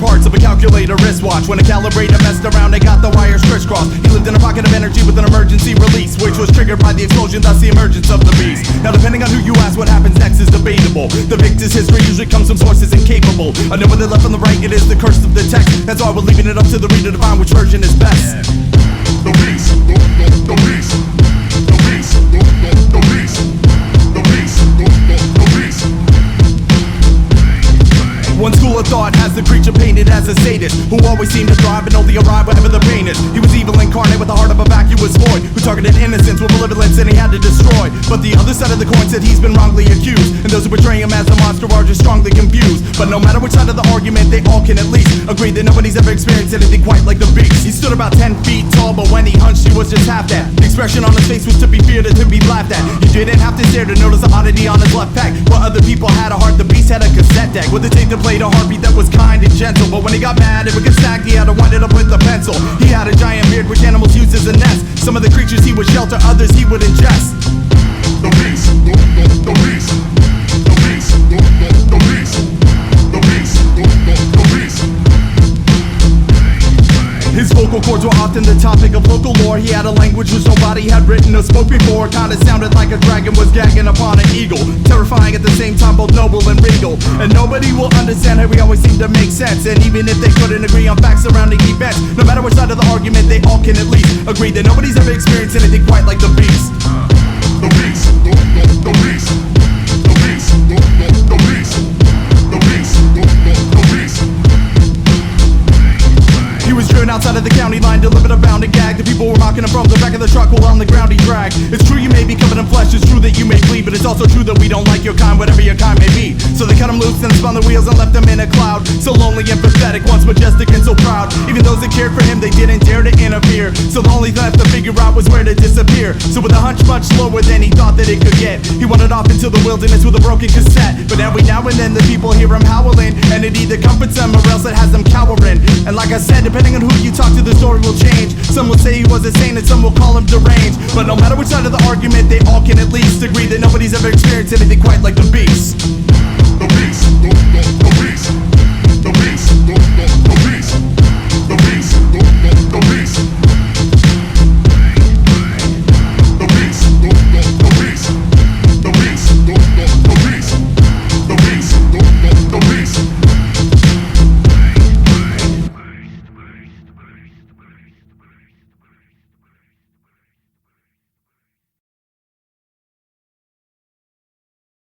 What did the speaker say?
parts of a calculator wristwatch. When a calibrator messed around, it got the wires crisscrossed. He lived in a pocket of energy with an emergency release, which was triggered by the explosion, thus the emergence of the beast. Now depending on who you ask, what happens next is debatable. The victor's history usually comes from sources incapable. I know whether left on the right, it is the curse of the text. That's why we're leaving it up to the reader to find which version is best. The beast, the beast, the beast, the beast, the beast, the beast. One school of thought has the creature painted as a sadist, who always seemed to thrive and only arrive wherever the pain is. He was evil incarnate with the heart of a vacuous void, who targeted innocence with malevolence and he had to destroy. But the other side of the coin said he's been wrongly accused, and those who portray him as a monster are just strongly confused. But no matter which side of the argument, they all can at least agree that nobody's ever experienced anything quite like the beast. He stood about 10 feet tall, but when he hunched, he was just half that. The expression on his face was to be feared and to be laughed at. You didn't have to stare to notice the oddity on his left pec. While other people had a heart, the beast had a cassette deck with a tape that played a heartbeat that was kind and gentle. But when he got mad, it would get stacked, he had to wind it up with a pencil. He had a giant beard which animals used as a nest. Some of the creatures he would shelter, others he would ingest. The beast, the beast, the beast, the beast, the beast, the beast. His vocal cords were often the topic of local lore. He had a language which nobody had written or spoke before. Kinda sounded like a dragon was gagging upon an eagle, terrifying at the same time, both noble and regal. And nobody will understand how he always seemed to make sense. And even if they couldn't agree on facts surrounding events, no matter which side of the argument, they all can at least agree that nobody's ever experienced anything quite like the beast. The beast, the beast, the beast, the beast, the beast, the beast. He was driven outside of the county line, delivered a bound and gag. The people were mocking him from the back of the truck while on the ground he dragged. It's true you may be covered in flesh, it's true that you may bleed, but it's also true that we don't like your kind, whatever your kind may be. So they cut him loose and spun the wheels and left him in a cloud, so lonely and pathetic, once majestic and so proud. Even those that cared for him, they didn't dare to interfere. So the only thing left to figure out was where to disappear. So with a hunch much lower than he thought that it could get, he wandered off into the wilderness with a broken cassette. But every now and then the people hear him howling, and it either comforts them or else it has them cowering. And like I said, depending on who you talk to, the story will change. Some will say he was insane and some will call him deranged. But no matter which side of the argument, they all can at least agree that nobody's ever experienced anything quite like the beast. The beast, the beast, the beast, the beast.